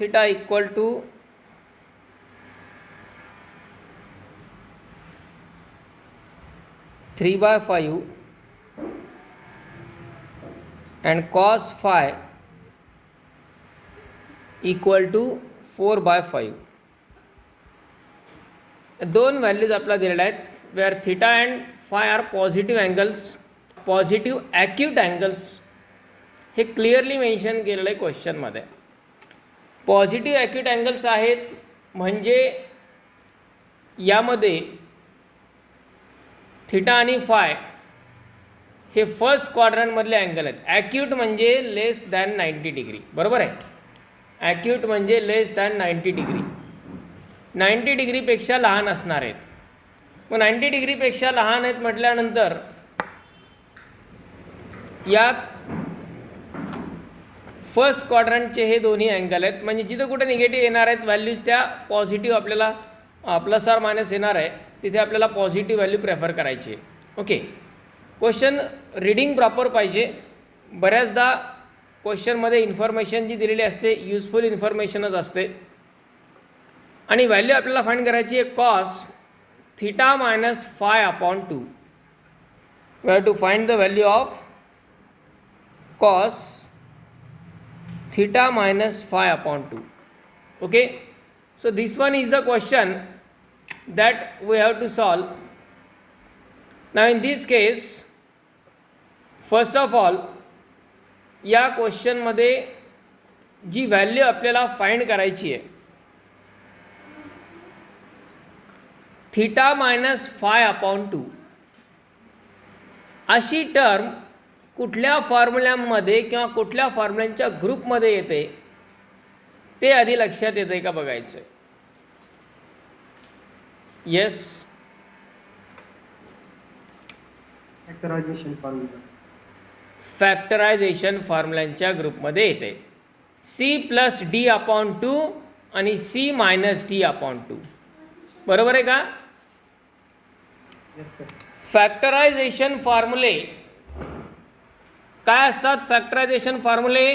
theta equal to three by five and cos phi equal to 4/5. दोन values आपल्याला दिलेल्या आहेत where theta and phi are positive angles, positive acute angles. हे clearly mention केलेलं आहे क्वेश्चनमध्ये. Positive acute angles आहेत म्हणजे यामध्ये थिटा आणि फाय हे फर्स्ट क्वाड्रंटमधले अँगल आहेत. ॲक्यूट म्हणजे लेस दॅन 90 डिग्री, बरोबर आहे. ॲक्यूट म्हणजे लेस दॅन 90 डिग्री, 90 डिग्रीपेक्षा लहान असणार आहेत. मग 90 डिग्रीपेक्षा लहान आहेत म्हटल्यानंतर यात फर्स्ट क्वाड्रंटचे हे दोन्ही अँगल आहेत. म्हणजे जिथं कुठे निगेटिव्ह येणार आहेत व्हॅल्यूज त्या पॉझिटिव्ह आपल्याला प्लस ऑर मायनस येणार आहे, तिथे आपल्याला पॉझिटिव्ह व्हॅल्यू प्रेफर करायची आहे. ओके. क्वेश्चन रीडिंग प्रॉपर पाहिजे. बऱ्याचदा क्वेश्चनमध्ये इन्फॉर्मेशन जी दिलेली असते युजफुल इन्फॉर्मेशनच असते. आणि व्हॅल्यू आपल्याला फाइंड करायची आहे cos theta minus phi upon 2. We have to find the value of cos theta minus phi upon 2. Okay, so this one is the question that we have to solve. Now in this case, first of all या question मध्ये जी value आपल्याला find करायची आहे theta minus phi upon 2, अशी term कुठल्या फॉर्म्युल्यामध्ये किंवा कुठल्या फॉर्म्युल्यांच्या ग्रुपमध्ये येते ते आधी लक्षात येते का बघायचं. येस, फॅक्टरायझेशन फॉर्म्युला, फॅक्टरायझेशन फॉर्म्युल्यांच्या ग्रुपमध्ये येते. सी प्लस डी अपॉन 2 आणि सी मायनस डी अपॉन 2, बरोबर आहे का. Yes sir. फॅक्टरायझेशन फॉर्म्युले काय असतात. फॅक्टरायझेशन फॉर्म्युले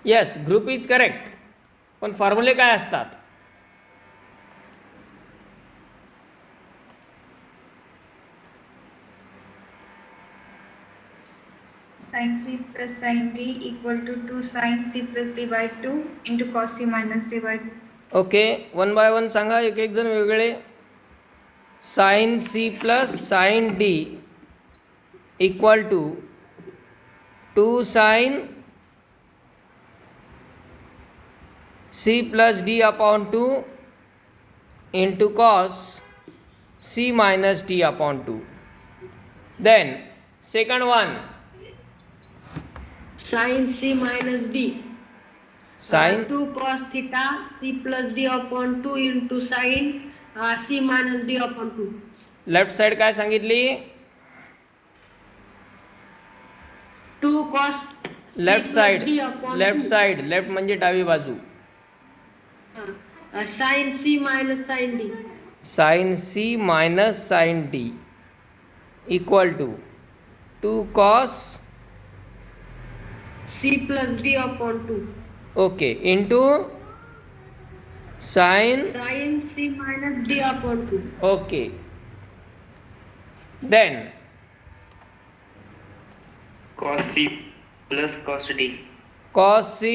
येस, ग्रुप इज करेक्ट, पण फॉर्म्युले काय असतात. sin c plus sin d equal to 2 sin c plus d by 2 into cos c minus d by 2. Okay, one by one सांगा, एक एक जण वेगळे. Sine C plus sine D equal to 2 sine C plus D upon 2 into cos C minus D upon 2. Then second one sin c minus d sine 2 cos theta c plus d upon 2 into sin c minus d upon 2. Left side काय सांगितली. 2 cos c left plus side, d upon left 2. Side, left म्हणजे डावी बाजू. sin c minus sin d. Sine C minus sine D equal to 2 cos c plus d upon 2. Okay into sine. sin c minus d upon 2. Okay, then cos c plus cos d. Cos C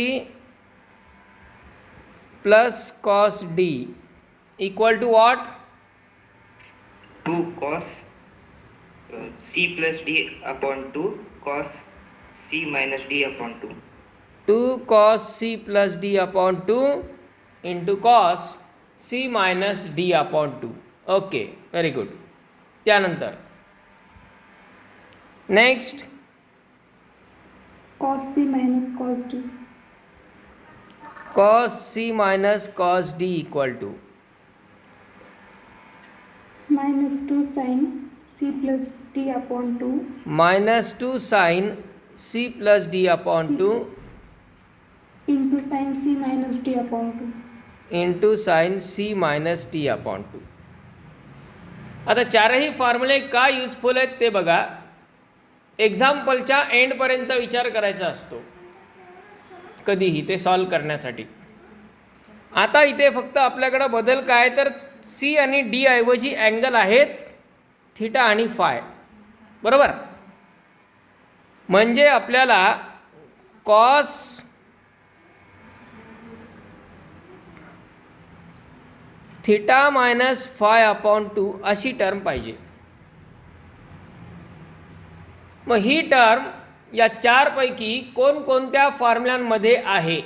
plus cos D equal to what. 2 cos c plus d upon 2 cos c minus d upon 2. 2 cos c plus D upon 2 into cos C minus D upon 2. Okay, very good. त्यानंतर next cos c minus cos d cos c minus cos d equal to minus 2 sin c plus d upon 2 minus 2 sine c plus D upon 2 into sin c minus d upon 2. Into sine C minus T upon 2. आता चारही फॉर्म्युले का useful आहेत ते बघा. एक्झाम्पलच्या एंडपर्यंतचा विचार करायचा असतो कधीही ते सॉल्व करण्यासाठी. आता इथे फक्त आपल्याकडं बदल काय तर सी आणि डी ऐवजी अँगल आहेत थिटा आणि फाय. बरोबर. म्हणजे आपल्याला cos theta minus phi upon 2 अशी टर्म पाहिजे. मग ही टर्म या चारपैकी कोणकोणत्या फॉर्म्युलांमध्ये आहे?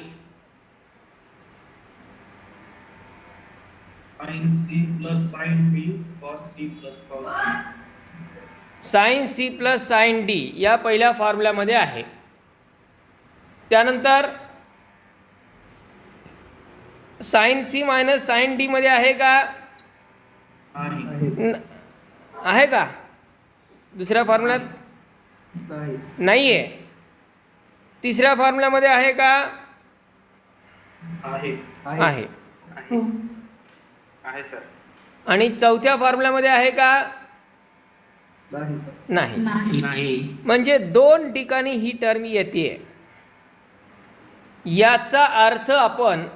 Sine C plus sine B cos C plus cos D. Sine C plus sine D या पहिल्या फॉर्म्युल्यामध्ये आहे. त्यानंतर sine C minus sine D मध्ये आहे का? आहे का? दुसऱ्या फॉर्म्युल्यात नाही आहे. तिसऱ्या फॉर्म्युल्यामध्ये आहे का? आहे. आहे. हो. आहे सर. आणि चौथ्या फॉर्म्युल्यामध्ये आहे का? नाही. नाही. म्हणजे दोन ठिकाणी ही टर्म येते. याचा अर्थ आपण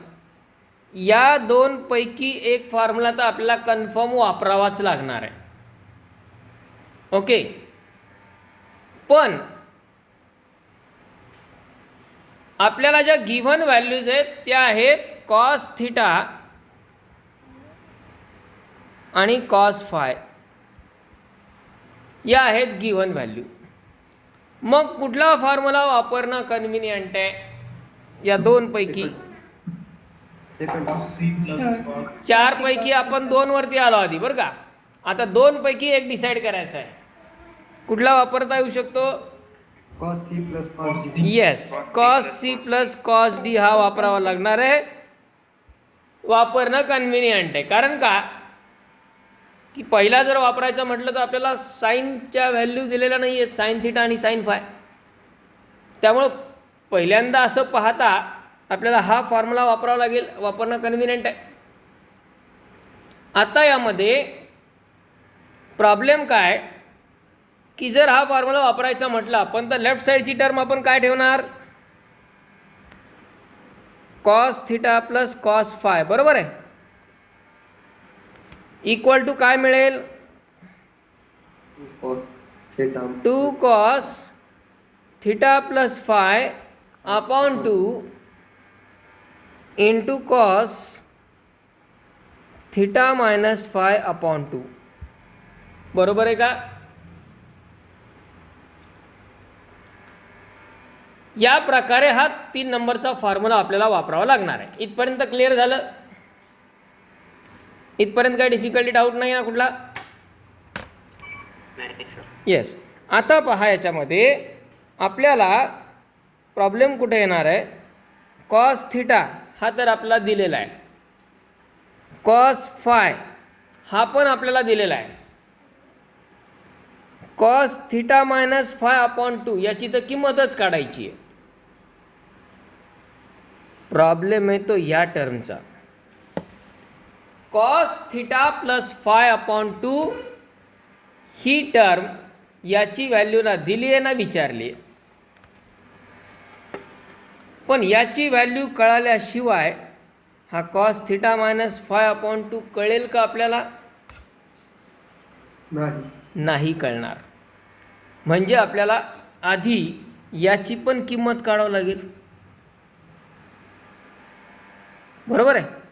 या दोन पैकी एक फॉर्म्युला तर आपल्याला कन्फर्म वापरावाच लागणार आहे. ओके. पण आपल्याला ज्या गिव्हन व्हॅल्यूज आहेत त्या आहेत कॉस थिटा आणि कॉस फाय. या आहेत गिव्हन व्हॅल्यू. मग कुठला फॉर्म्युला वापरणं कन्व्हिनियंट आहे या दोन पैकी? C plus cos. चारपैकी आपण दोनवरती आलो आधी बरं का. आता दोनपैकी एक डिसाईड करायचं आहे. कुठला वापरता येऊ शकतो? Cos C plus cos D. Yes, cos C plus cos D हा वापरावा लागणार आहे. वापरणं कन्व्हिनियंट आहे. कारण का की पहिला जर वापरायचं म्हटलं तर आपल्याला साईनच्या व्हॅल्यू दिलेल्या नाही आहेत, साईन थिटा आणि साईन फाय. त्यामुळं पहिल्यांदा असं पाहता आपल्याला हा फॉर्म्युला वापरावा लागेल. वापरणं कन्व्हिनियंट आहे. आता यामध्ये प्रॉब्लेम काय की जर हा फॉर्म्युला वापरायचा म्हटला आपण तर लेफ्ट साईडची टर्म आपण काय ठेवणार? Cos theta plus cos five. बरोबर आहे. इक्वल टू काय मिळेल? Cos theta 2 cos theta plus phi upon 2 into cos theta minus phi upon 2. बरोबर आहे का? या प्रकारे हा 3 नंबरचा फॉर्म्युला आपल्याला वापरावा लागणार आहे. इथपर्यंत क्लिअर झालं? इथपर्यंत काय डिफिकल्टी डाऊट नाही ना कुठला? नाही सर. येस. आता पहा याच्यामध्ये आपल्याला प्रॉब्लेम कुठे येणार आहे? कॉस थिटा हा तर आपला दिलेला आहे. कॉस फाय हा पण आपल्याला दिलेला आहे. Cos theta minus phi upon 2 याची तर किंमतच काढायची आहे. प्रॉब्लेम आहे तो या टर्मचा. Cos theta plus phi upon 2 ही टर्म याची व्हॅल्यू ना दिली आहे ना विचारली. पण याची व्हॅल्यू कळाल्याशिवाय हा cos theta minus phi upon 2 कळेल का आपल्याला? नाही कळणार. म्हणजे आपल्याला आधी याची पण किंमत काढावी लागेल. बरोबर आहे.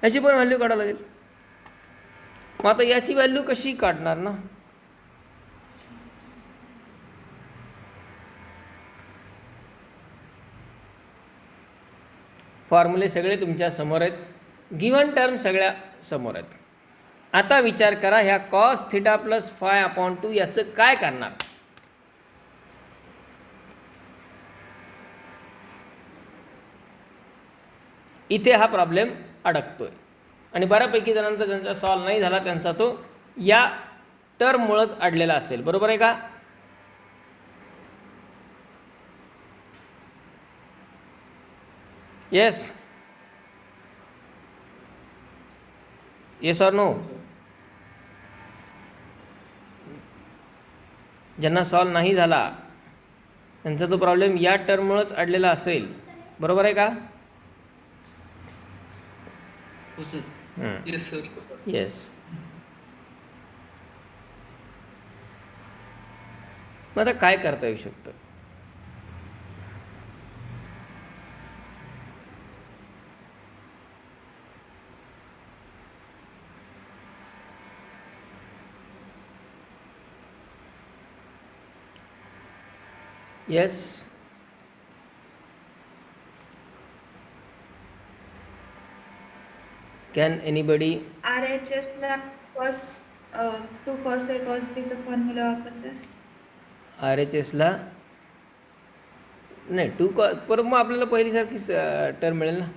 याची पण व्हॅल्यू काढावी लागेल. मग आता याची व्हॅल्यू कशी काढणार ना? फॉर्म्युले सगळे तुमच्या समोर आहेत. गिव्हन टर्म सगळ्या समोर आहेत. आता विचार करा ह्या cos theta plus phi upon 2 याचं काय करणार? इथे हा प्रॉब्लेम अडकतोय आणि बऱ्यापैकी जणांचा ज्यांचा सॉल्व नाही झाला त्यांचा तो या टर्ममुळेच अडलेला असेल. बरोबर आहे का? येस. Yes or no? ज्यांना सॉल्व नाही झाला त्यांचा तो प्रॉब्लेम या टर्ममुळेच अडलेला असेल. बरोबर आहे का? Yes sir. येस. मग आता काय करता येऊ शकतं? येस. Can anybody? RHS ला cos 2 cos A cos B चा फॉर्म्युला वापरलास. RHSला नाही 2 परत मग आपल्याला पहिलीसारखीच टर्म मिळेल ना.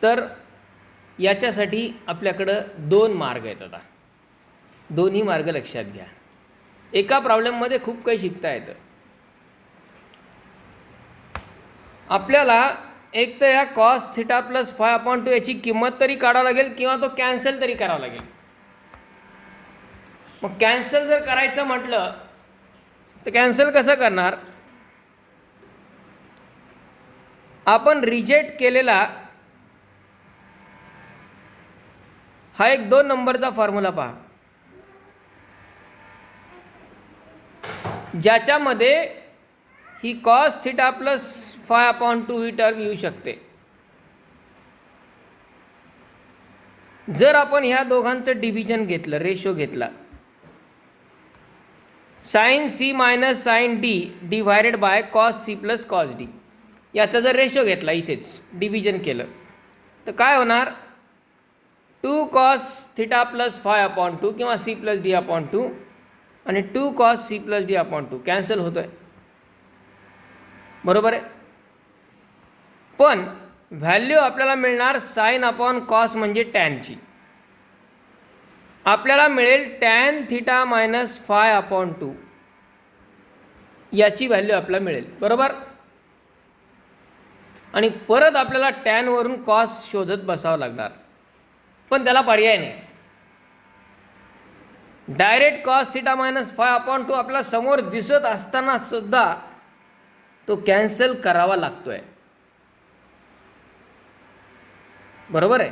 तर याच्यासाठी आपल्याकडं 2 मार्ग आहेत. आता दोन्ही मार्ग लक्षात घ्या. एका प्रॉब्लेममध्ये खूप काही शिकता येतं. आपल्याला एक तर या कॉस थिटा प्लस 5/2 याची किंमत तरी काढावं लागेल किंवा तो कॅन्सल तरी करावा लागेल. मग कॅन्सल जर करायचं म्हटलं तर कॅन्सल कसं करणार? आपण रिजेक्ट केलेला हा एक 2 नंबरचा फॉर्म्युला पहा, ज्याच्यामध्ये ही कॉस थिटा प्लस 5/2 ही टर्म येऊ शकते. जर आपण ह्या दोघांचं डिव्हिजन घेतलं, रेशो घेतला, sine C minus sine D divided by cos C plus cos D, याचा जर रेशो घेतला, इथेच डिव्हिजन केलं, तर काय होणार? 2 cos थिटा प्लस 5/2 किंवा सी प्लस डी/2 आणि 2 cos सी प्लस डी/2 कॅन्सल होतो आहे. बरोबर आहे. पण व्हॅल्यू आपल्याला मिळणार साइन अपॉन कॉस म्हणजे टॅनची. आपल्याला मिळेल टॅन थिटा मायनस 5/2 याची व्हॅल्यू आपल्याला मिळेल. बरोबर. आणि परत आपल्याला टॅनवरून कॉस शोधत बसावं लागणार, पण त्याला पर्याय नाही. डायरेक्ट कॉस थिटा मायनस 5/2 आपल्याला समोर दिसत असताना सुद्धा तो कॅन्सल करावा लागतोय. बरोबर आहे.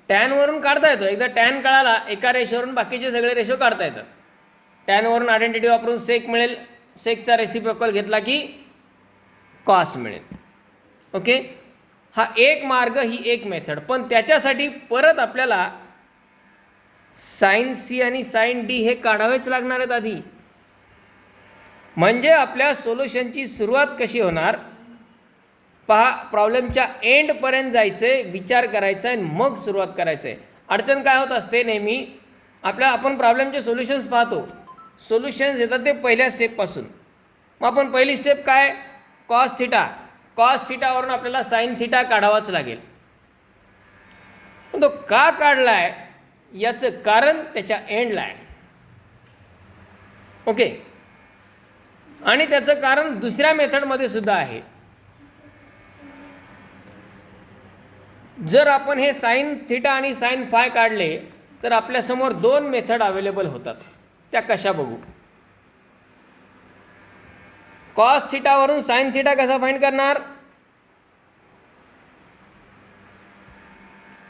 टॅनवरून काढता येतो. एकदा टॅन कळाला, एका रेशोवरून बाकीचे सगळे रेशो काढता येतात. टॅनवरून आयडेंटिटी वापरून सेक मिळेल, सेकचा रेसिप्रोकल घेतला की कॉस मिळेल. ओके. हा एक मार्ग, ही एक मेथड. पण त्याच्यासाठी परत आपल्याला साइन सी आणि साइन डी हे काढावेच लागणार आहेत आधी. म्हणजे आपल्या सोल्युशनची सुरुवात कशी होणार पहा. प्रॉब्लेमच्या एंडपर्यंत जायचं आहे, विचार करायचा आहे, मग सुरुवात करायचं आहे. अडचण काय होत असते नेहमी, आपण प्रॉब्लेमचे सोल्युशन्स पाहतो, सोल्युशन्स येतात ते पहिल्या स्टेपपासून. मग आपण पहिली स्टेप काय? Cos theta. कॉस थिटावरून आपल्याला साइन थिटा काढावाच लागेल. पण तो का काढला आहे याचं कारण त्याच्या एंडला आहे. ओके. आणि त्याचं कारण दुसऱ्या मेथडमध्ये सुद्धा आहे. जर आपण हे साइन थिटा आणि साइन फाय काढले तर आपल्यासमोर 2 मेथड अवेलेबल होतात. त्या कशा बघू. कॉस थिटावरून साइन थिटा कसा फाइंड करणार?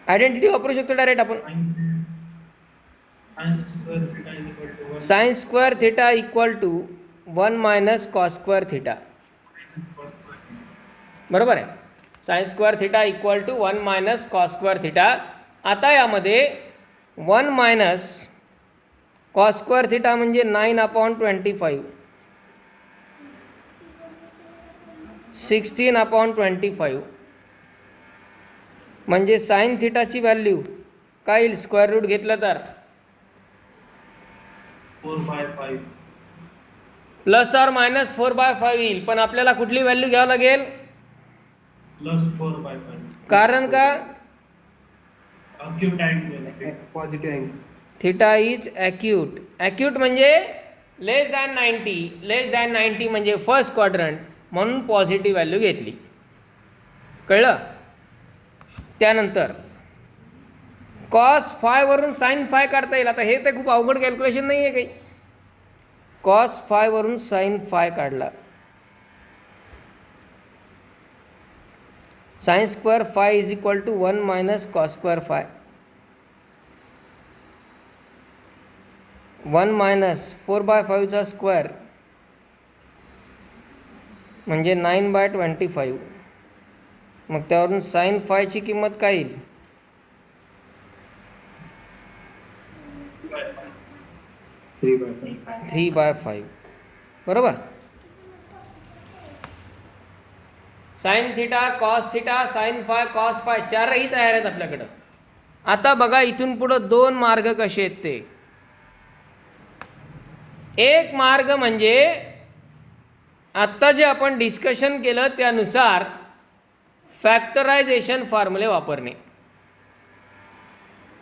आयडेंटिटी वापरू शकतो डायरेक्ट आपण. Sine square theta equal to 1 minus cos square theta. बरोबर आहे. Sine square theta equal to 1 minus cos square theta. आता यामध्ये 1 मायनस कॉस स्क्वेअर थिटा म्हणजे 9/25, 16/25 म्हणजे साइन थिटाची व्हॅल्यू काय येईल स्क्वेअर रूट घेतलं तर 4/5 प्लस और मायनस 4/5 येईल. पण आपल्याला कुठली व्हॅल्यू घ्यावं लागेल? प्लस 4/5. कारण का? Acute angle. Positive angle. Theta is acute. Acute म्हणजे लेस दॅन 90. लेस दॅन 90 म्हणजे फर्स्ट क्वाड्रंट, म्हणून पॉझिटिव्ह व्हॅल्यू घेतली. कळलं? त्यानंतर कॉस फाय वरून साईन फाय काढता येईल. आता हे तर खूप अवघड कॅल्क्युलेशन नाही आहे काही. कॉस फाय वरून साईन फाय काढला. Sine square phi is equal to 1 minus cos square phi. 1 minus 4/5चा स्क्वेअर म्हणजे 9/25. मग त्यावरून साइन फायची किंमत काय येईल? 3/5. बरोबर. Sine theta, cos theta, sine phi, cos phi, चारही तयार आहेत आपल्याकडं. आता बघा इथून पुढं दोन मार्ग कसे आहेत ते. एक मार्ग म्हणजे आत्ता जे आपण डिस्कशन केलं त्यानुसार फॅक्टरायझेशन फॉर्म्युले वापरणे,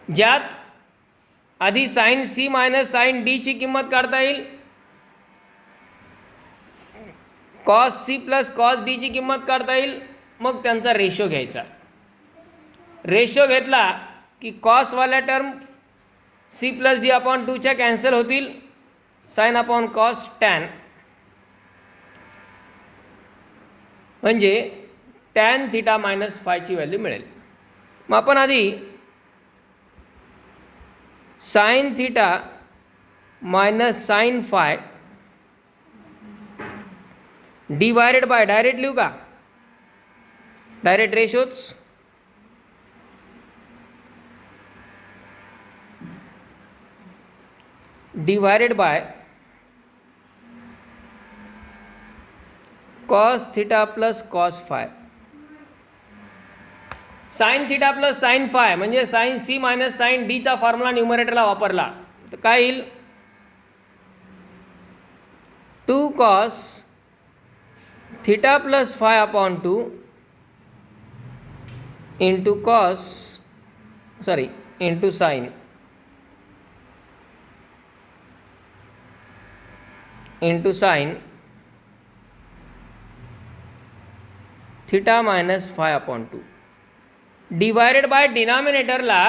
ज्यात आधी sine C minus sine D ची किंमत काढता येईल, cos C plus cos D ची किंमत काढता येईल, मग त्यांचा रेशो घ्यायचा. रेशो घेतला की कॉसवाल्या term C plus D upon 2च्या कॅन्सल होतील, साइन अपॉन कॉस टॅन म्हणजे टॅन थिटा मायनस फायची व्हॅल्यू मिळेल. मग आपण आधी sine theta minus sine phi divided by, direct लिहू का? डायरेक्ट रेशोच. Divided by cos theta plus cos phi. Sine theta plus sine phi म्हणजे साइन सी मायनस साइन डीचा फॉर्म्युला न्यूमरेटरला वापरला तर काय येईल? 2 cos theta plus phi upon 2 into cos into sine theta minus phi upon 2 divided by डिनॉमिनेटरला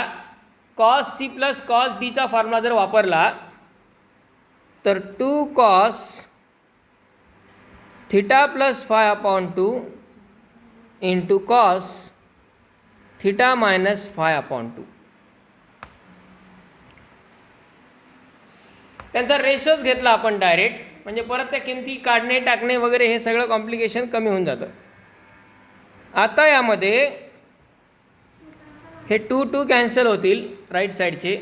cos C plus cos डीचा formula जर वापरला तर 2 cos theta plus phi upon 2 into cos theta minus phi upon 2. त्यांचा रेशोच घेतला आपण direct, म्हणजे परत त्या किमती काढणे टाकणे वगैरे हे सगळं कॉम्प्लिकेशन कमी होऊन जातं. आता यामध्ये हे 2 कॅन्सल होतील राईट साईडचे.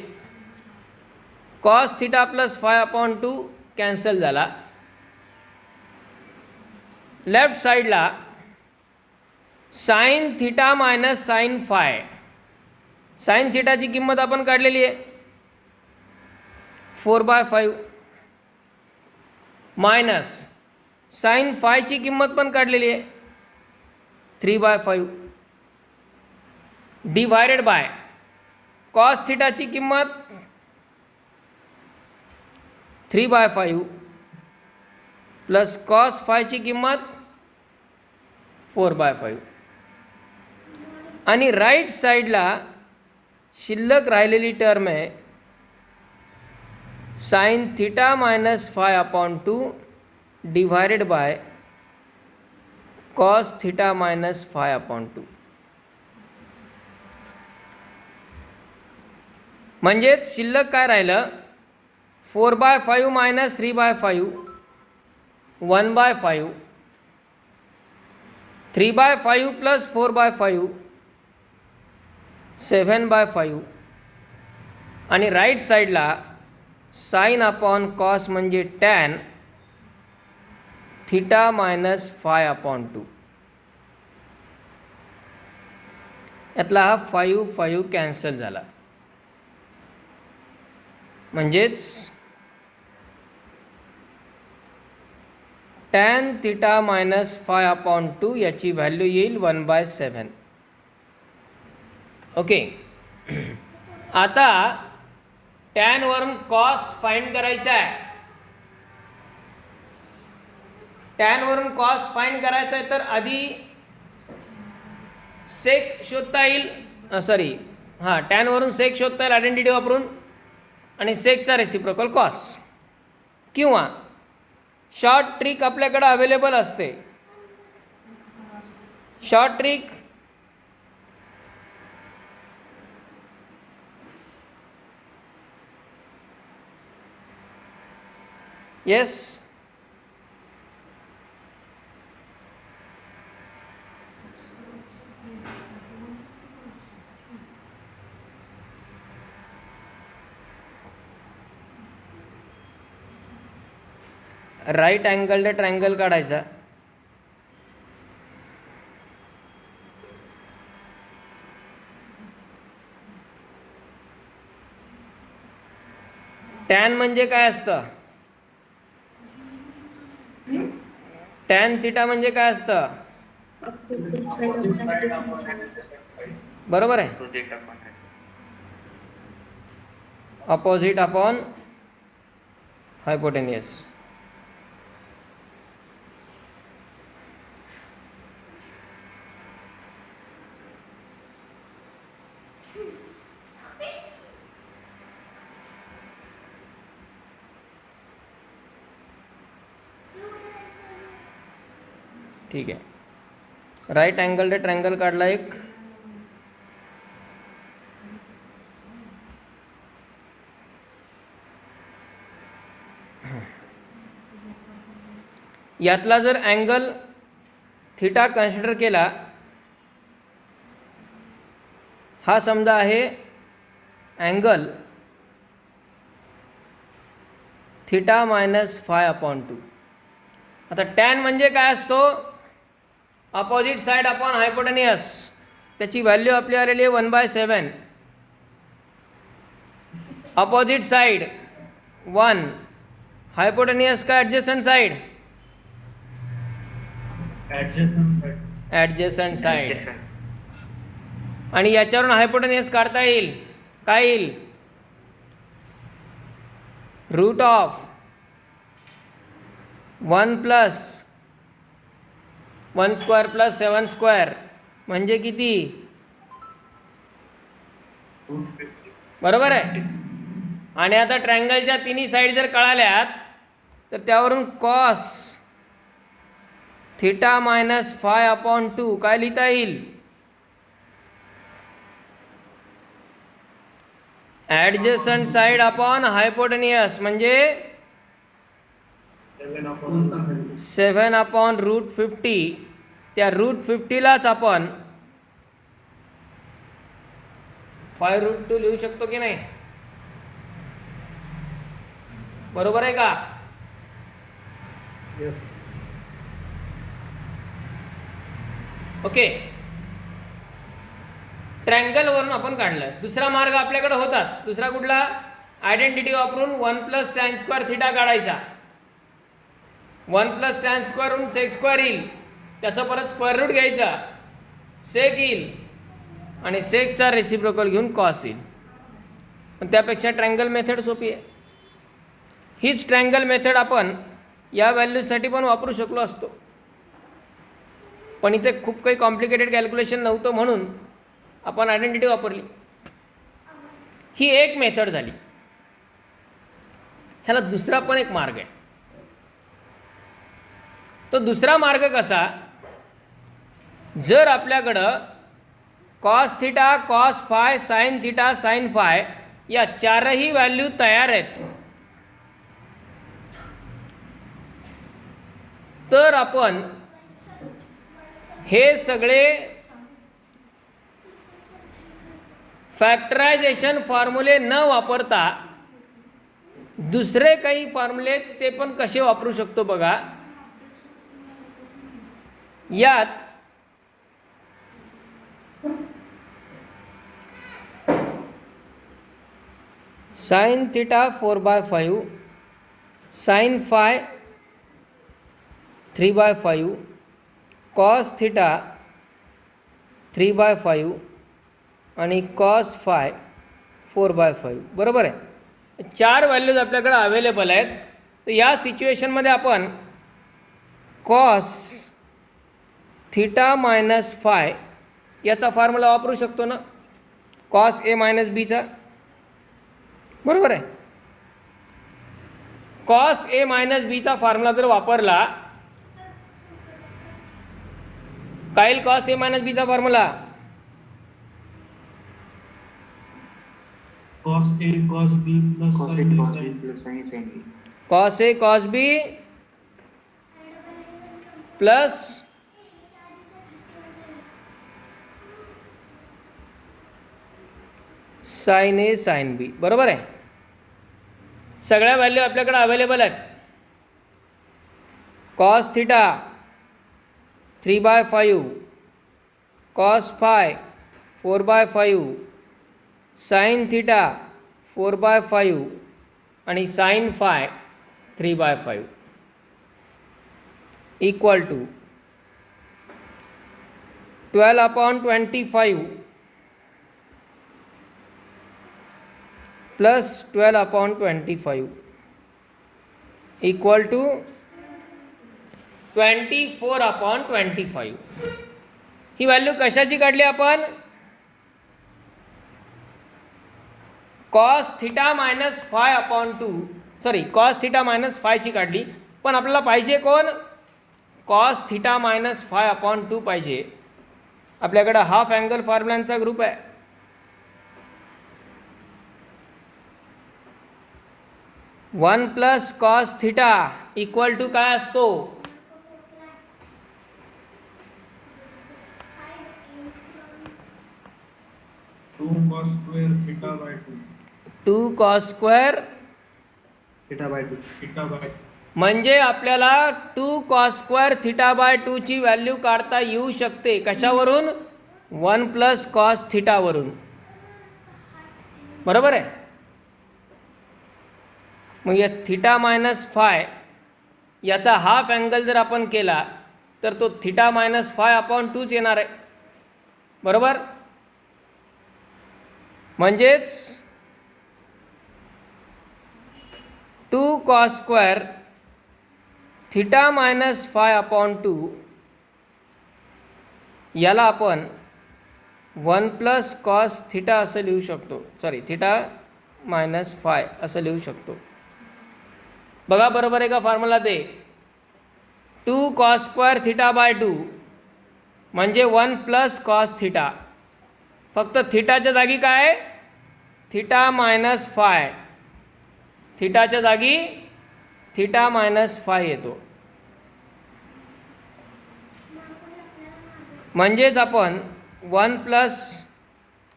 Cos theta plus phi upon 2 cancel झाला. लेफ्ट साईडला sine theta minus sine phi, sine थिटाची किंमत आपण काढलेली आहे 4/5 मायनस साइन फायची किंमत पण काढलेली आहे 3/5 डिवायडेड बाय कॉस थिटाची किंमत 3/5 प्लस कॉस फायची किंमत 4/5 आणि राईट साईडला शिल्लक राहिलेली टर्म आहे sign theta minus phi upon 2 divided by cos theta minus phi upon 2. म्हणजेच शिल्लक काय राहिलं? 4/5 मायनस 3/5 1/5 3/5 प्लस 4/5 7/5 आणि राईट साईडला साइन अपॉन कॉस म्हणजे tan theta minus phi upon 2. यातला हा 5 कॅन्सल झाला. म्हणजेच tan theta minus phi upon 2 याची व्हॅल्यू येईल 1/7. ओके. आता टॅन वरून कॉस फाइंड करायचा आहे. टॅन वरून कॉस फाइंड करायचा आहे तर आधी सेक शोधता येईल. टॅन वरून सेक शोधता येईल आयडेंटिटी वापरून, आणि सेकचा रेसिप्रोकल कॉस. किंवा शॉर्ट ट्रिक आपल्याकडे अवेलेबल असते. Short trick yes, right angle triangle काढायचा. टॅन म्हणजे काय असतं? टॅन थिटा म्हणजे काय असतं? बरोबर आहे, अपोजिट अपॉन हायपोटेनियस. ठीक आहे, राईट अँगल ट्रायंगल काढला एक. यातला जर अँगल थिटा कन्सिडर केला, हा समजा आहे angle theta minus phi upon 2. आता टॅन म्हणजे काय असतो? Opposite side upon hypotenuse. त्याची व्हॅल्यू आपली आलेली आहे 1/7. अपोजिट साइड 1, हायपोटेनियस का ॲडजस्टंट साइड? Adjacent side. आणि याच्यावरून हायपोटेनियस काढता येईल. काय येईल? Root of 1 plus 1 square plus 7 square म्हणजे किती? बरोबर आहे. आणि आता ट्रायंगलच्या तिन्ही साईड जर कळाल्यात तर त्यावरून cos theta minus phi upon 2 काय लिहिता येईल? ॲडजस्टंट साइड अपॉन हायपोटेनियस म्हणजे 7 अपॉन रूट 50. त्या रूट 50लाच आपण 5√2 लिहू शकतो की नाही? बरोबर आहे का? Yes. ओके, ट्रायंगल वरून आपण काढलं. दुसरा मार्ग आपल्याकडे होताच. दुसरा कुठला? आयडेंटिटी वापरून 1 प्लस टॅन स्क्वेअर थिटा काढायचा. 1 प्लस टॅन स्क्वेअरहून सेक स्क्वेअर येईल, त्याचं परत स्क्वेअर रूट घ्यायचा, सेक येईल, आणि सेकचा रेसिप्रोकल घेऊन कॉस येईल. पण त्यापेक्षा ट्रायंगल मेथड सोपी आहे. हीच ट्रायंगल मेथड आपण या व्हॅल्यूसाठी पण वापरू शकलो असतो, पण इथे खूप काही कॉम्प्लिकेटेड कॅल्क्युलेशन नव्हतं म्हणून आपण आयडेंटिटी वापरली. ही एक मेथड झाली. ह्याला दुसरा पण एक मार्ग आहे. तो दुसरा मार्ग कसा? जर आपल्याकडं cos theta, cos phi, sine theta, sine phi या चारही व्हॅल्यू तयार आहेत, तर आपण हे सगळे फॅक्टरायझेशन फॉर्म्युले न वापरता दुसरे काही फॉर्म्युले ते पण कसे वापरू शकतो बघा. यात sine theta 4/5, sine phi 3/5, cos theta 3/5 आणि कॉस फाय 4/5. बरोबर आहे. 4 व्हॅल्यूज आपल्याकडे अवेलेबल आहेत. तर या सिच्युएशनमध्ये आपण कॉस थिटा मायनस फाय याचा फॉर्म्युला वापरू शकतो ना, कॉस ए मायनस बीचा. बरोबर आहे. कॉस ए मायनस बीचा फॉर्म्युला जर वापरला, काय येईल कॉस ए मायनस बीचा formula? cos A cos B plus sin A sin B. Cos A cos B plus sine A sine B. बरोबर आहे. सगळ्या व्हॅल्यू आपल्याकडे अवेलेबल आहेत. Cos theta 3/5, cos phi 4/5, sine theta 4/5 आणि sine phi 3/5 equal to 12/25 plus 12/25 equal to 24/25. ही value कशाची काढली आपण? Cos theta minus cos theta minus फायची काढली. पण आपल्याला पाहिजे कोण? कॉस थिटा मायनस 5/2 पाहिजे. आपल्याकडं हाफ अँगल फॉर्म्युलांचा ग्रुप आहे. One plus cos theta equal to काय असतो? 2 cos square theta by 2. 2 cos square Theta by 2. म्हणजे आपल्याला 2 कॉस स्क्वेअर थिटा बाय 2 ची व्हॅल्यू काढता येऊ शकते. कशावरून? 1 प्लस कॉस थिटावरून. बरोबर आहे. मग या थिटा मायनस फाय याचा हाफ अँगल जर आपण केला तर तो थिटा मायनस 5/2 येणार आहे. बरोबर. म्हणजेच 2 कॉस स्क्वेअर थिटा मायनस 5/2 याला आपण 1 प्लस कॉस थिटा असं लिहू शकतो. थिटा मायनस 5 असं लिहू शकतो. बघा बरोबर आहे का फॉर्म्युला ते? 2 कॉस स्क्वेअर थिटा बाय 2 म्हणजे 1 प्लस कॉस थिटा. फक्त थिटाच्या जागी काय? Theta minus 5. थिटाच्या जागी थिटा मायनस 5 येतो. म्हणजेच आपण 1 प्लस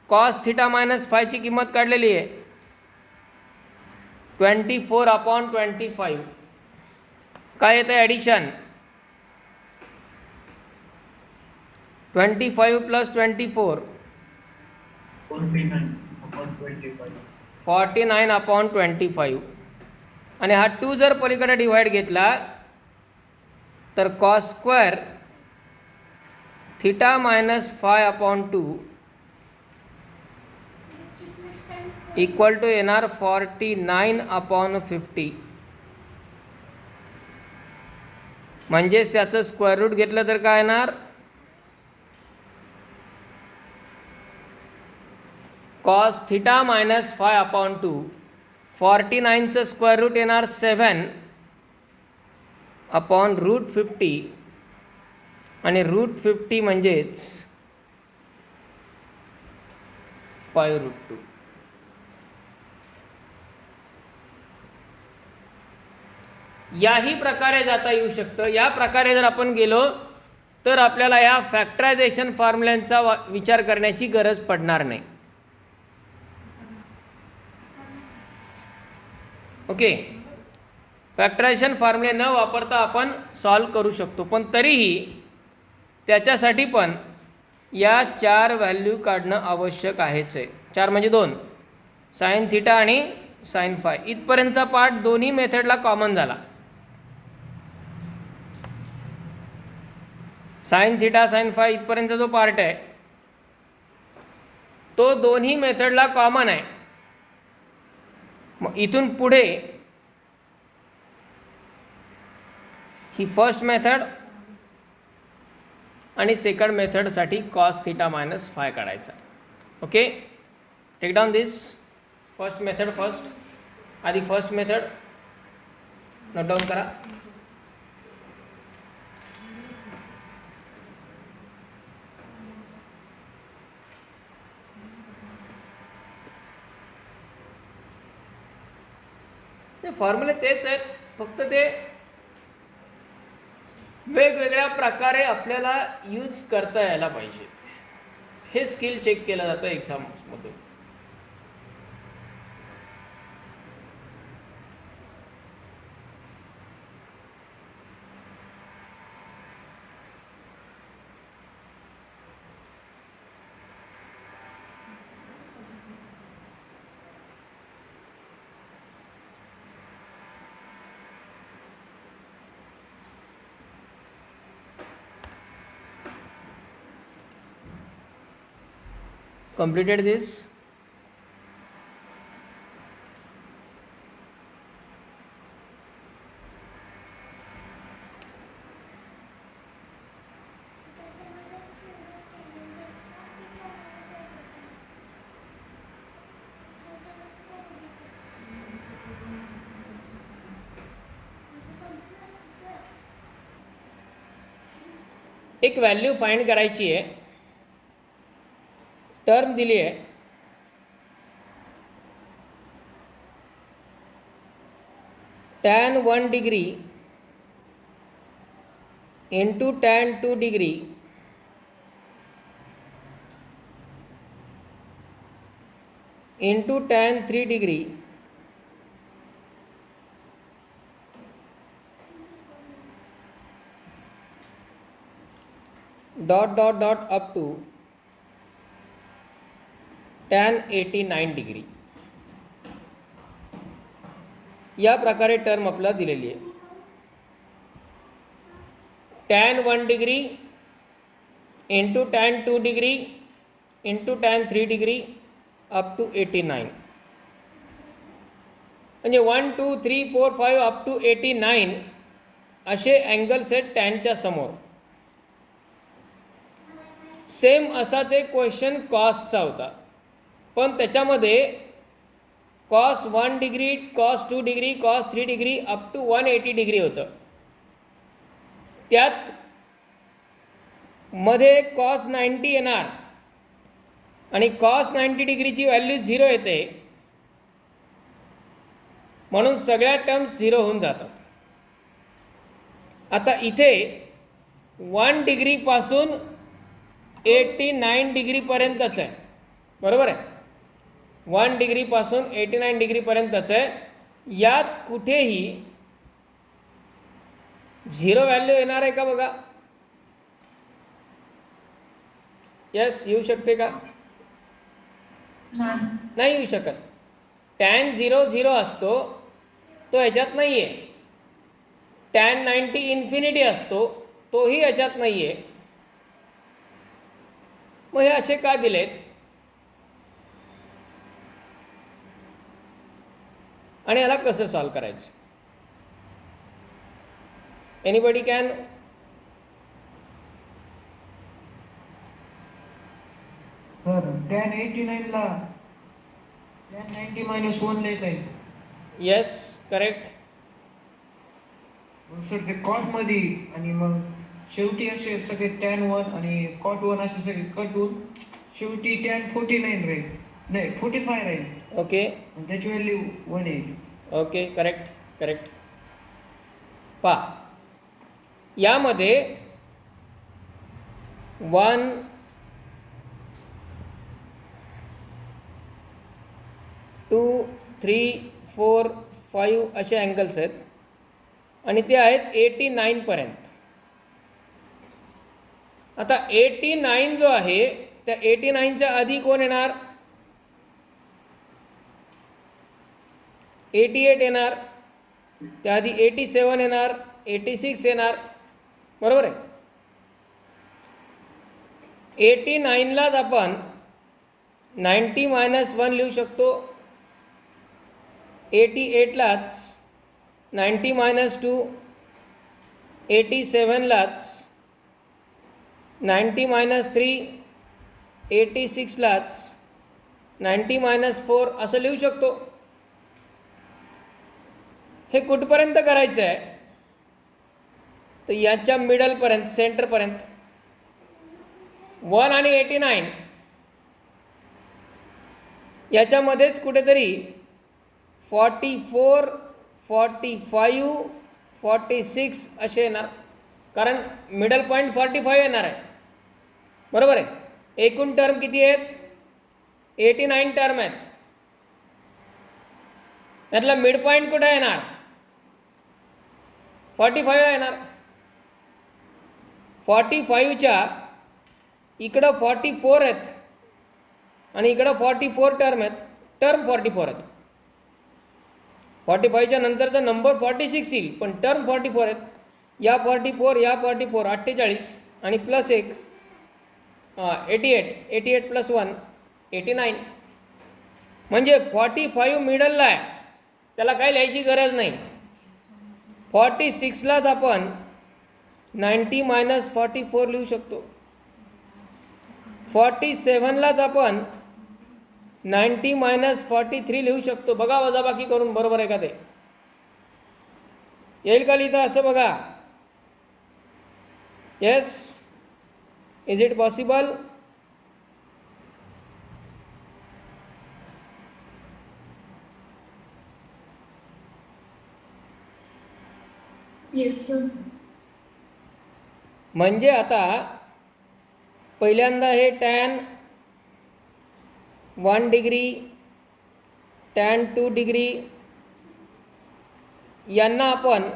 कॉस थिटा मायनस 5 ची किंमत काढलेली आहे 24/25. काय येतं ॲडिशन? 25 प्लस 24 49/25. 49/25. आणि हा 2 जर पलीकडे डिवाइड घेतला तर cos square theta minus 5/2 equal to येणार 49/50. म्हणजेच त्याचं स्क्वेअर रूट घेतलं तर काय येणार? Cos theta minus 5/2. 49चं स्क्वेअर रूट येणार 7/√50 आणि √50 म्हणजेच 5√2. याही प्रकारे जाता येऊ शकतं. या प्रकारे जर आपण गेलो तर आपल्याला या फॅक्टरायझेशन फॉर्म्युल्यांचा विचार करण्याची गरज पडणार नाही. ओके. फॅक्टरायझेशन फॉर्म्युले न वापरता आपण सॉल्व करू शकतो. पण तरीही त्याच्यासाठी पण या 4 व्हॅल्यू काढणं आवश्यक आहेच आहे. 4 म्हणजे 2, साइन थिटा आणि साइन फाय. इथपर्यंतचा पार्ट दोन्ही मेथडला कॉमन झाला. साइन थिटा साइन फाय इथपर्यंतचा जो पार्ट आहे तो दोन्ही मेथडला कॉमन आहे. मग इथून पुढे ही फर्स्ट मेथड आणि सेकंड मेथडसाठी कॉस थिटा मायनस फाय काढायचा. Okay, take down this first method first. आधी फर्स्ट मेथड नोट डाऊन करा. ते फॉर्म्युले तेच आहेत, फक्त ते वेगवेगळ्या प्रकारे आपल्याला यूज करता यायला पाहिजे. हे स्किल चेक केलं जातं एक्झाममधून. Completed this. एक व्हॅल्यू फाइंड करायची आहे. टर्म दिली आहे tan 1 degree into tan 2 degree into tan 3 degree dot dot dot up to tan 89 degree. या प्रकारे टर्म आपल्याला दिलेली आहे. tan 1 degree into tan 2 degree into tan 3 degree up to 89. म्हणजे 1 2 3 4 5 अप टू 89 असे अँगल्स आहेत टॅनच्या समोर. सेम असाच एक क्वेश्चन कॉसचा होता, पण त्याच्यामध्ये cos 1 degree, cos 2 degree, cos 3 degree up to 180 degree होतं. त्यात मध्ये कॉस 90 येणार आणि कॉस 90 डिग्रीची व्हॅल्यू 0 येते, म्हणून सगळ्या टर्म्स 0 होऊन जातात. आता इथे 1 डिग्रीपासून 89 डिग्रीपर्यंतच आहे, बरोबर आहे. 1 डिग्रीपासून 89 डिग्रीपर्यंतच आहे. यात कुठेही 0 व्हॅल्यू येणार आहे का बघा. यस, येऊ शकते का. नाही येऊ शकत. tan 0 0 असतो, तो ह्याच्यात नाही आहे. tan 90 इन्फिनिटी असतो, तोही ह्याच्यात नाही आहे. मग हे असे का दिलेत आणि याला कसं सॉल्व करायचं. Anybody can. सर tan 89 ला tan 90 minus 1 लिहित आहे. Yes, correct. मग सर ते कॉट मध्ये आणि मग शेवटी असे सगळे tan 1 आणि cot 1 असे सगळे कट होऊन शेवटी tan 49 राहील, नाही 45 राहील. ओके आणि त्याची व्हॅल्यू 1 येईल. Okay, correct correct. पहा, यामध्ये 1 2 3 4 5 असे अँगल्स आहेत आणि ते आहेत 89 पर्यंत. आता 89 जो आहे त्या 89च्या आधी कोण येणार. 88 येणार, त्याआधी 87 येणार, 86 येणार, बरोबर आहे. 89लाच आपण 90 - 1 लिहू शकतो. 88लाच 90 मायनस 2 87लाच 90 मायनस 3 86लाच 90 मायनस 4 असं लिहू शकतो. हे कुठपर्यंत करायचं आहे तर याच्या मिडलपर्यंत, सेंटरपर्यंत 1 आणि 89 याच्यामध्येच कुठेतरी 44 45 46 असे येणार, कारण मिडल पॉईंट 45 येणार आहे. बरोबर आहे. एकूण टर्म किती आहेत? 89 टर्म आहेत. यातला मिड पॉईंट कुठे येणार? 45 येणार. 45च्या इकडं 44 आहेत आणि इकडं 44 टर्म आहेत. टर्म 44 आहेत. 45च्या नंतरचा नंबर 46 येईल, पण टर्म 44 आहेत. या 44 या 44 48 आणि प्लस 1 88 88 प्लस 1 89. म्हणजे 45 मिडलला आहे, त्याला काही लिहायची गरज नाही. 46लाच आपण 90 मायनस 44 लिहू शकतो. 47लाच आपण 90 मायनस 43 लिहू शकतो. बघा वजाबाकी करून बरोबर आहे का ते? येईल का लिहिता असं बघा. Yes, is it possible? Yes, sir. म्हणजे आता पहिल्यांदा हे tan 1 डिग्री, tan 2 डिग्री यांना आपण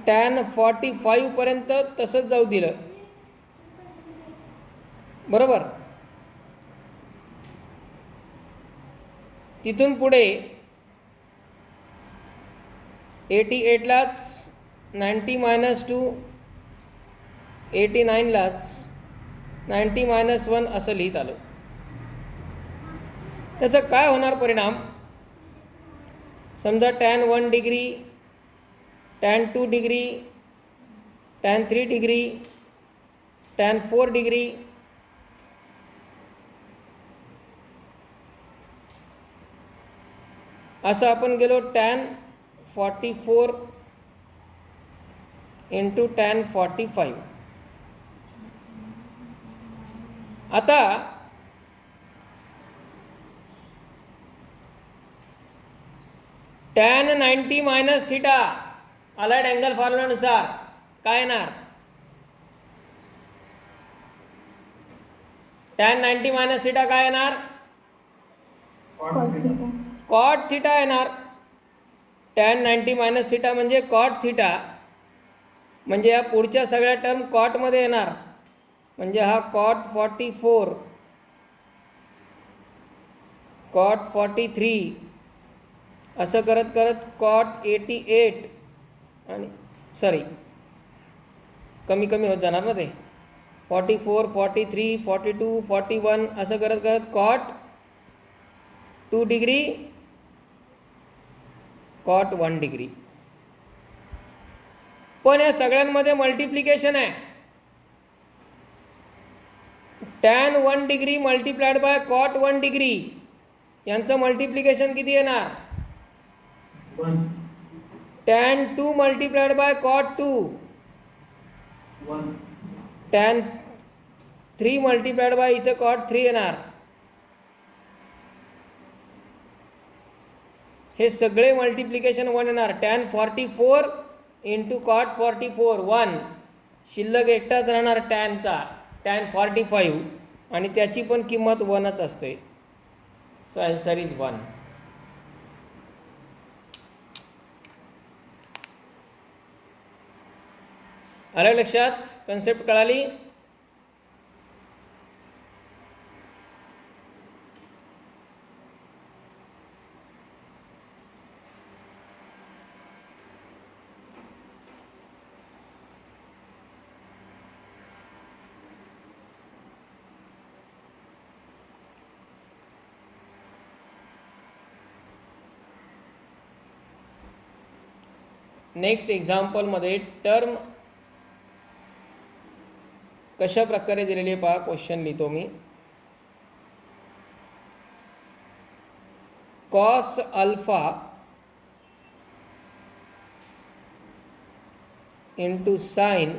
tan 45 पर्यंत तसंच जाऊ दिलं. बरोबर. तिथून पुढे 88लाच 90 मायनस 2 89लाच 90 मायनस 1 असं लिहित आलो. त्याचं काय होणार परिणाम? समजा tan 1 degree, tan 2 degree, tan 3 degree, tan 4 degree असं आपण गेलो tan 44 इंटू tan 45. आता tan 90 minus theta allied angle फॉर्म्युलानुसार काय येणार? tan 90 मायनस थिटा काय येणार? Cot theta. कॉट थिटा येणार. tan 90 मायनस थिटा म्हणजे कॉट थिटा, म्हणजे या पुढच्या सगळ्या टर्म कॉटमध्ये येणार. म्हणजे हा कॉट 44, कॉट 43 असं करत करत कॉट 88 आणि सॉरी कमी कमी होत जाणार ना ते. 44 43 42 41 असं करत करत कॉट 2 डिग्री, कॉट 1 डिग्री. पण या सगळ्यांमध्ये मल्टिप्लिकेशन आहे. tan 1 degree multiplied by cot 1 degree यांचं मल्टिप्लिकेशन किती येणार? 1 tan 2 multiplied by cot 2, 1 tan 3 multiplied by इथं कॉट 3 येणार. हे सगळे मल्टिप्लिकेशन 1 येणार. tan 44 इंटू कॉट 44 1, शिल्लक एकटाच राहणार टॅनचा tan 45 आणि त्याची पण किंमत 1च असते. So answer is 1. आलं लक्षात? कन्सेप्ट कळाली? नेक्स्ट एक्झाम्पलमध्ये टर्म कशा प्रकारे दिलेली आहे पहा. क्वेश्चन लिहितो मी. Cos alpha into sine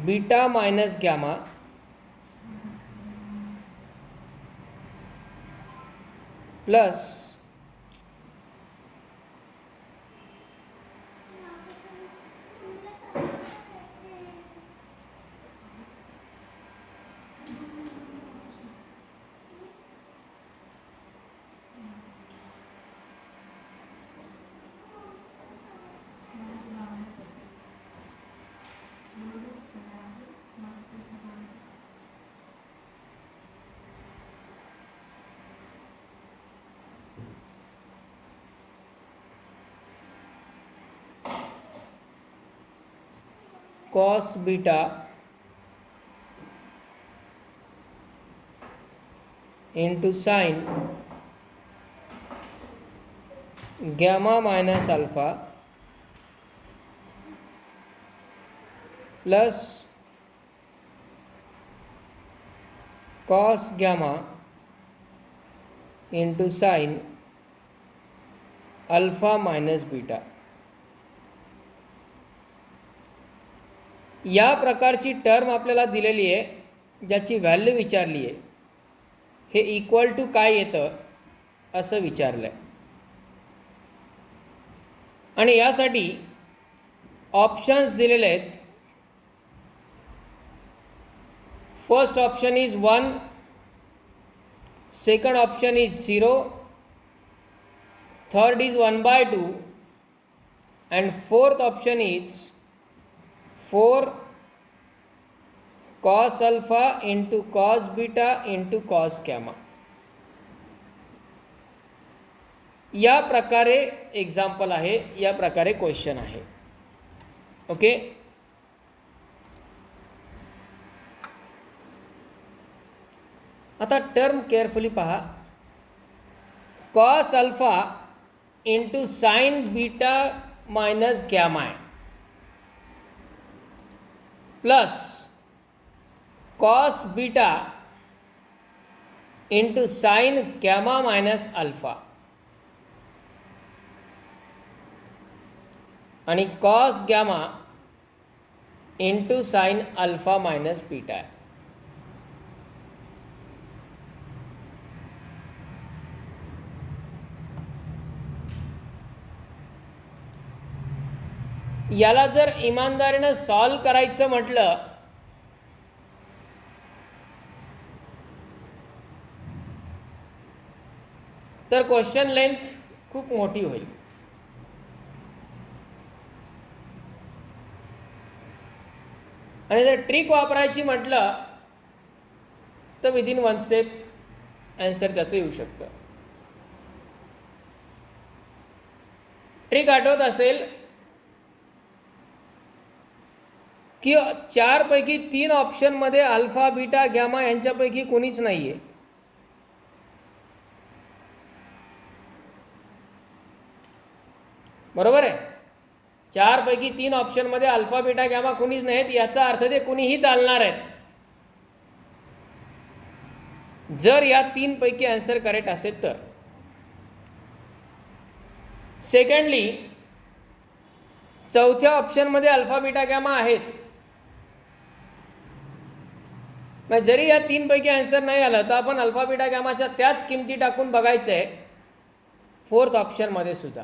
beta minus gamma plus cos beta into sine gamma minus alpha plus cos gamma into sine alpha minus beta. या प्रकारची टर्म आपल्याला दिलेली आहे, ज्याची व्हॅल्यू विचारली आहे. हे इक्वल टू काय येतं असं विचारलं आहे. आणि यासाठी ऑप्शन्स दिलेले आहेत. First option is 1, second option is 0, third is 1/2 and fourth option is 4 cos alpha into cos beta into cos gamma. या प्रकारे एक्झाम्पल आहे, या प्रकारे क्वेश्चन आहे. ओके. आता टर्म केअरफुली पहा. cos alpha into sine beta minus gamma आहे plus cos beta into sine gamma minus alpha आणि cos gamma into sine alpha minus beta आहे. याला जर इमानदारीनं सॉल्व करायचं म्हटलं तर क्वेश्चन लेंथ खूप मोठी होईल. आणि जर ट्रिक वापरायची म्हटलं तर विदिन 1 स्टेप आन्सर त्याचं येऊ शकतं. ट्रिक आठवत असेल की 4 पैकी 3 ऑप्शनमध्ये अल्फा बीटा गॅमा यांच्यापैकी कोणीच नाही आहे. बरोबर आहे. 4 पैकी 3 ऑप्शनमध्ये अल्फा बीटा गॅमा कोणीच नाहीत. याचा अर्थ ते कोणीही चालणार आहेत जर या 3 पैकी आन्सर करेक्ट असेल तर. सेकंडली, चौथ्या ऑप्शनमध्ये अल्फा बीटा गॅमा आहेत. मग जरी या 3 पैकी आन्सर नाही आलं तर आपण अल्फा बीटा गॅमाच्या त्याच किमती टाकून बघायचं आहे 4th ऑप्शनमध्ये सुद्धा.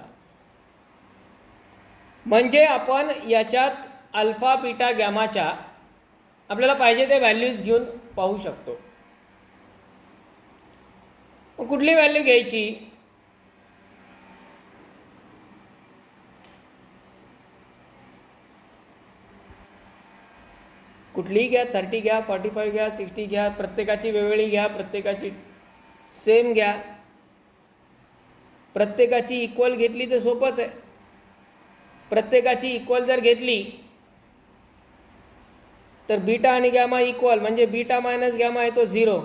म्हणजे आपण याच्यात अल्फा बीटा गॅमाच्या आपल्याला पाहिजे ते व्हॅल्यूज घेऊन पाहू शकतो. मग कुठली व्हॅल्यू घ्यायची? कुठलीही घ्या, 30 घ्या, 45 घ्या, 60 घ्या, प्रत्येकाची वेगवेगळी घ्या, प्रत्येकाची सेम घ्या, प्रत्येकाची इक्वल घेतली तर सोपंच आहे. प्रत्येकाची इक्वल जर घेतली तर बीटा आणि गॅमा इक्वल म्हणजे बीटा मायनस गॅमा आहे तो 0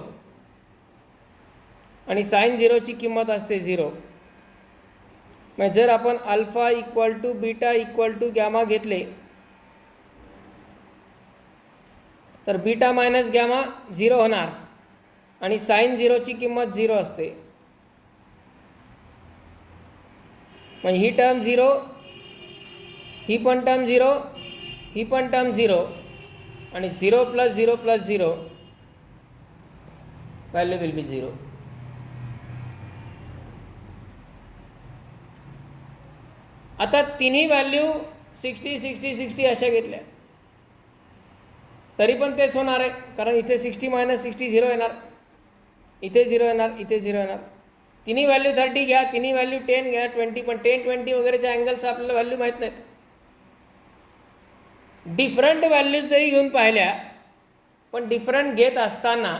आणि साइन 0ची किंमत असते 0. मग जर आपण alpha equal to beta equal to gamma घेतले तर बीटा मायनस गॅमा 0 होणार आणि साइन 0ची किंमत 0 असते. म्हणजे ही टर्म 0, ही पण टर्म 0, ही पण टर्म 0 आणि 0 plus 0 plus 0 value will be 0. आता तिन्ही व्हॅल्यू 60 60 60 अशा घेतल्या तरी पण तेच होणार आहे, कारण इथे 60 मायनस 60 0 येणार, इथे 0 येणार, इथे 0 येणार. तिन्ही व्हॅल्यू 30 घ्या, तिन्ही व्हॅल्यू 10 घ्या, 20, पण 10 20 वगैरेच्या अँगल्स आपल्याला व्हॅल्यू माहीत नाहीत. डिफरंट व्हॅल्यूज जरी घेऊन पाहिल्या पण डिफरंट घेत असताना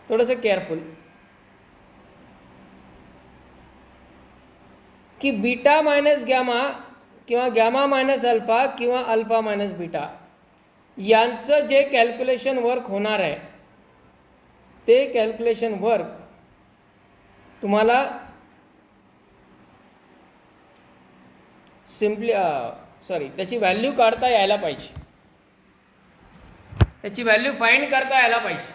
थोडंसं केअरफुल की बीटा मायनस गॅमा किंवा गॅमा मायनस अल्फा किंवा अल्फा मायनस बीटा यांचं जे कॅल्क्युलेशन वर्क होणार आहे ते कॅल्क्युलेशन वर्क तुम्हाला त्याची व्हॅल्यू काढता यायला पाहिजे, त्याची व्हॅल्यू फाइंड करता यायला पाहिजे.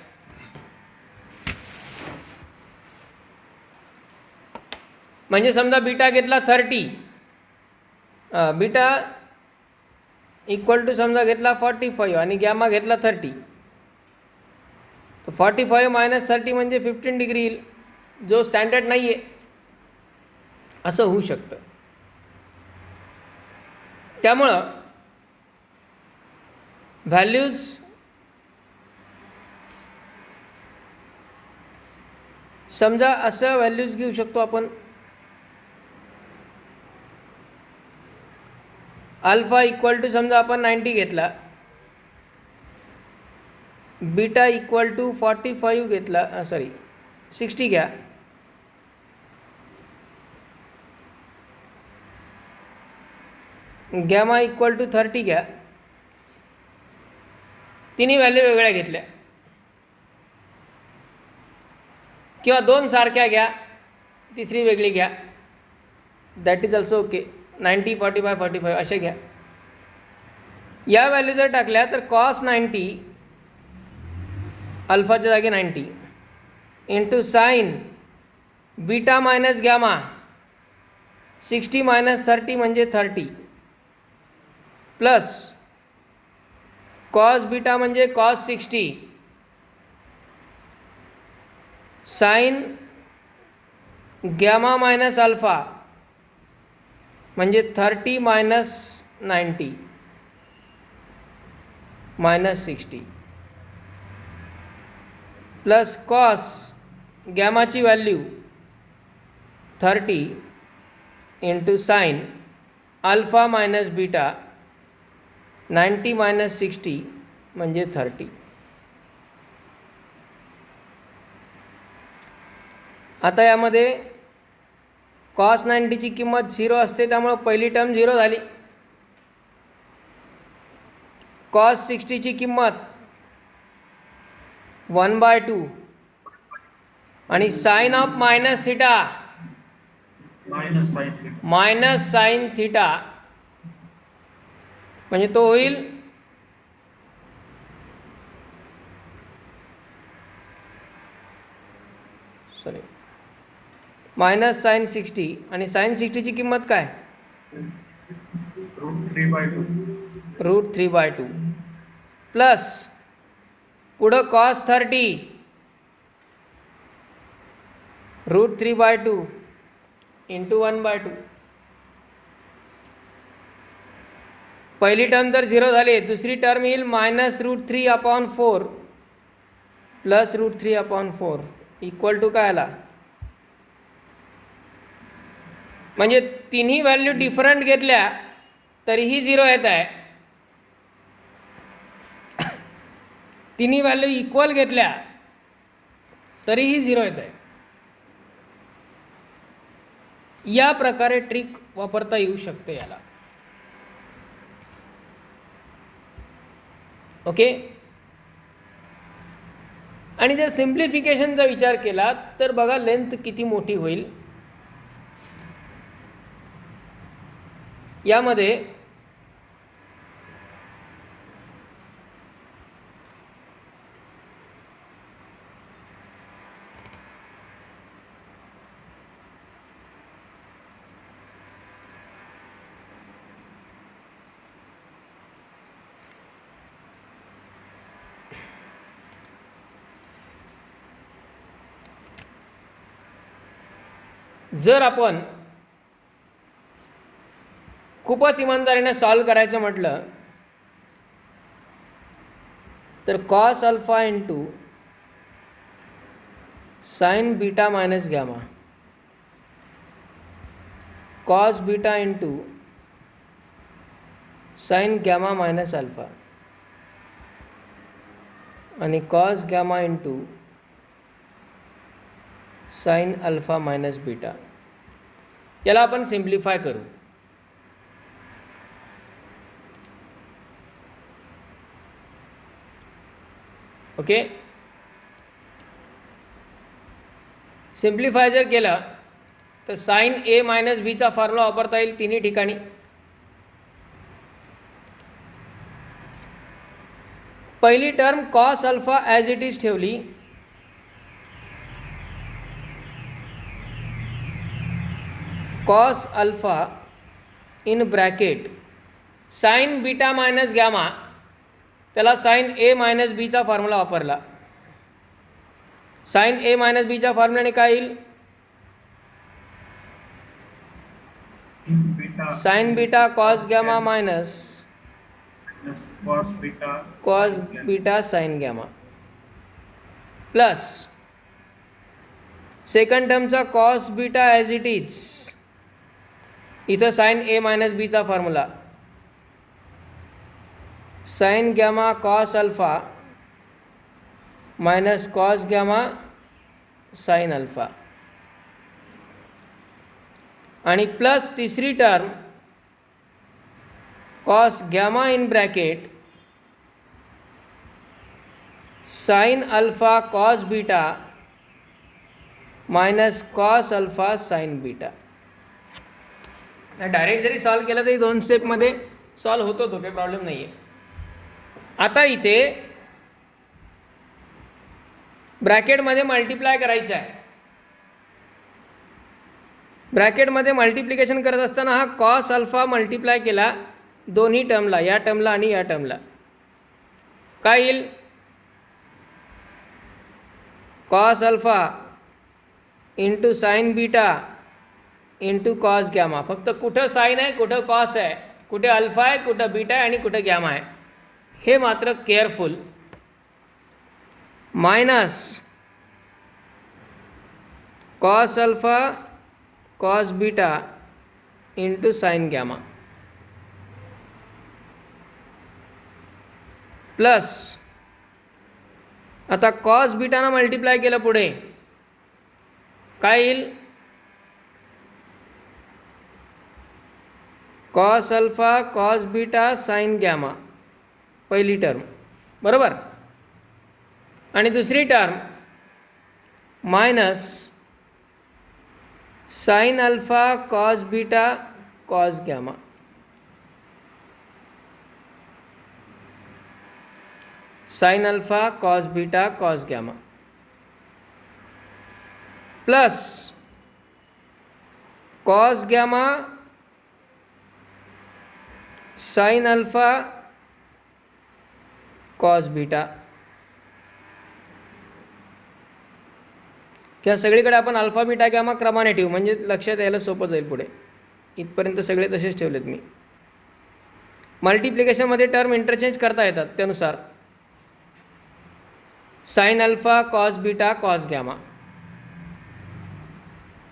म्हणजे समजा बीटा घेतला 30, बीटा इक्वल टू समजा घेतला 45 आणि गॅमा घेतला 30, तर 45 मायनस 30 म्हणजे 15 डिग्री येईल, जो स्टँडर्ड नाही आहे असं होऊ शकतं. त्यामुळं व्हॅल्यूज समजा असं व्हॅल्यूज घेऊ शकतो आपण. अल्फा इक्वल टू समजा आपण 90 घेतला, बीटा इक्वल टू 45 घेतला, 60 घ्या, गॅमा इक्वल टू 30 घ्या. तिन्ही व्हॅल्यू वेगळ्या घेतल्या किंवा दोन सारख्या घ्या, तिसरी वेगळी घ्या, दॅट इज ऑल्सो ओके. 90 45 45 असे घ्या. या व्हॅल्यू जर टाकल्या तर कॉस 90 अल्फाच्या जागी 90 into sine beta minus gamma 60 minus 30 म्हणजे 30 प्लस कॉस बीटा म्हणजे cos 60 sine gamma minus alpha म्हणजे 30 मायनस 90 मायनस 60 प्लस कॉस गॅमाची व्हॅल्यू 30 into sine alpha minus beta 90 minus 60 म्हणजे 30. आता यामध्ये कॉस 90ची किंमत 0 असते, त्यामुळे पहिली टर्म 0 झाली. कॉस 60ची किंमत 1/2 आणि sine of minus theta minus sine theta म्हणजे तो होईल मायनस साइन 60 आणि साइन 60ची किंमत काय √3/2 प्लस पुढं कॉस 30 √3/2 इंटू 1/2. पहिली टर्म तर 0 झाली, दुसरी टर्म येईल मायनस √3/4 प्लस √3/4 इक्वल टू काय आला. म्हणजे तिन्ही व्हॅल्यू डिफरंट घेतल्या तरीही 0 येत आहे, तिन्ही व्हॅल्यू इक्वल घेतल्या तरीही 0 येत आहे. या प्रकारे ट्रिक वापरता येऊ शकते याला. ओके. आणि जर सिम्प्लिफिकेशनचा विचार केला तर बघा लेंथ किती मोठी होईल. यामध्ये जर आपण खूपच इमानदारीने सॉल्व करायचं म्हटलं तर cos alpha into sine beta minus gamma, cos beta into sine gamma minus alpha आणि cos gamma into sine alpha minus beta, याला आपण सिम्प्लिफाय करू. ओके, सिम्प्लिफाय जर केलं तर साइन ए मायनस बीचा फॉर्म्युला वापरता येईल तिन्ही ठिकाणी. पहिली term cos alpha as it is ठेवली, cos alpha in bracket sine beta minus gamma, त्याला साइन ए मायनस बीचा फॉर्म्युला वापरला. साइन ए मायनस बीच्या फॉर्म्युल्याने काय येईल, sine beta cos gamma minus cos beta sine gamma plus second टर्मचा cos beta as it is, इथं sine A minus बीचा formula sine gamma cos alpha minus cos gamma sine alpha आणि plus तिसरी term cos gamma in bracket sine alpha cos beta minus cos alpha sine beta. Direct जरी solve केलं तरी 2 स्टेपमध्ये solve होतो, तो काही प्रॉब्लेम नाही आहे. आता इथे ब्रॅकेटमध्ये मल्टिप्लाय करायचं आहे. ब्रॅकेटमध्ये मल्टिप्लिकेशन करत असताना हा कॉस अल्फा मल्टिप्लाय केला दोन्ही टर्मला, या टर्मला आणि या टर्मला, काय येईल, cos alpha into sine beta into cos gamma. फक्त कुठं साइन आहे, कुठं कॉस आहे, कुठे अल्फा आहे, कुठं बीटा आहे आणि कुठं गॅमा आहे, हे मात्र careful. Minus cos alpha cos beta into sine gamma plus आता कॉस बीटानं मल्टिप्लाय केलं पुढे काय येईल, cos alpha cos beta sine gamma पहिली टर्म बरोबर, आणि दुसरी term minus sign alpha cos beta cos gamma sine alpha cos beta cos gamma plus cos gamma sine alpha cos beta. किंवा सगळीकडे आपण अल्फा बीटा गॅमा क्रमाने ठेवू म्हणजे लक्षात यायला सोपं जाईल पुढे. इथपर्यंत सगळे तसेच ठेवलेत मी. मल्टिप्लिकेशनमध्ये टर्म इंटरचेंज करता येतात त्यानुसार sine alpha cos beta cos gamma,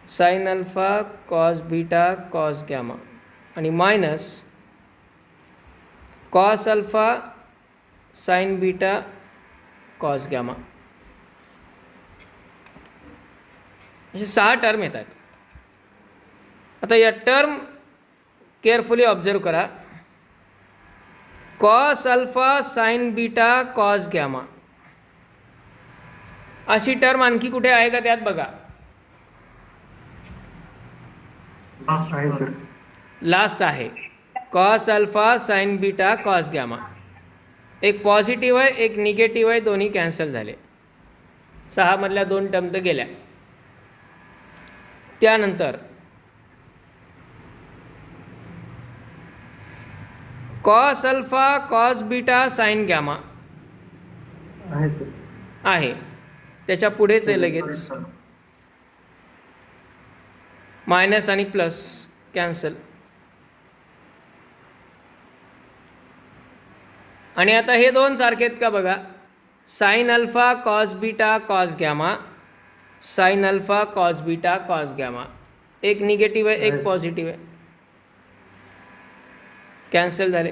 sine alpha cos beta cos gamma आणि minus cos alpha sine beta cos gamma. असे 6 टर्म येत आहेत. आता या टर्म केअरफुली ऑब्झर्व करा. Cos alpha sine beta cos gamma अशी टर्म आणखी कुठे आहे का त्यात बघा. आहे सर. लास्ट आहे. Cos alpha sine beta cos gamma. एक पॉझिटिव्ह आहे एक निगेटिव्ह आहे, दोन्ही कॅन्सल झाले. 6 मधल्या 2 टर्म तर गेल्या. त्यानंतर cos alpha cos beta sine gamma आहे सर. आहे, त्याच्या पुढेच आहे लगेच मायनस आणि प्लस कॅन्सल. आणि आता हे दोन सारखे आहेत का बघा. Sign alpha cos beta cos gamma, sine alpha cos beta cos gamma. एक निगेटिव्ह आहे एक पॉझिटिव्ह आहे, कॅन्सल झाले.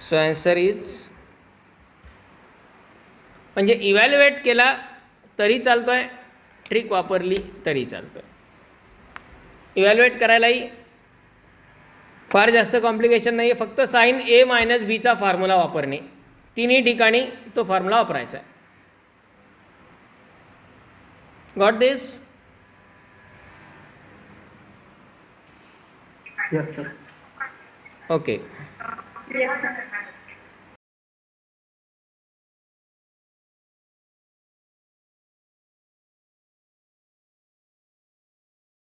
सो आन्सर इज, म्हणजे इव्हॅल्युएट केला तरी चालतोय, ट्रिक वापरली तरी चालतोय. इव्हॅल्युएट करायलाही फार जास्त कॉम्प्लिकेशन नाही आहे, फक्त साइन ए मायनस बीचा फॉर्म्युला वापरणे. तिन्ही ठिकाणी तो फॉर्म्युला वापरायचा आहे. Got this? Yes sir. Okay. Yes, sir.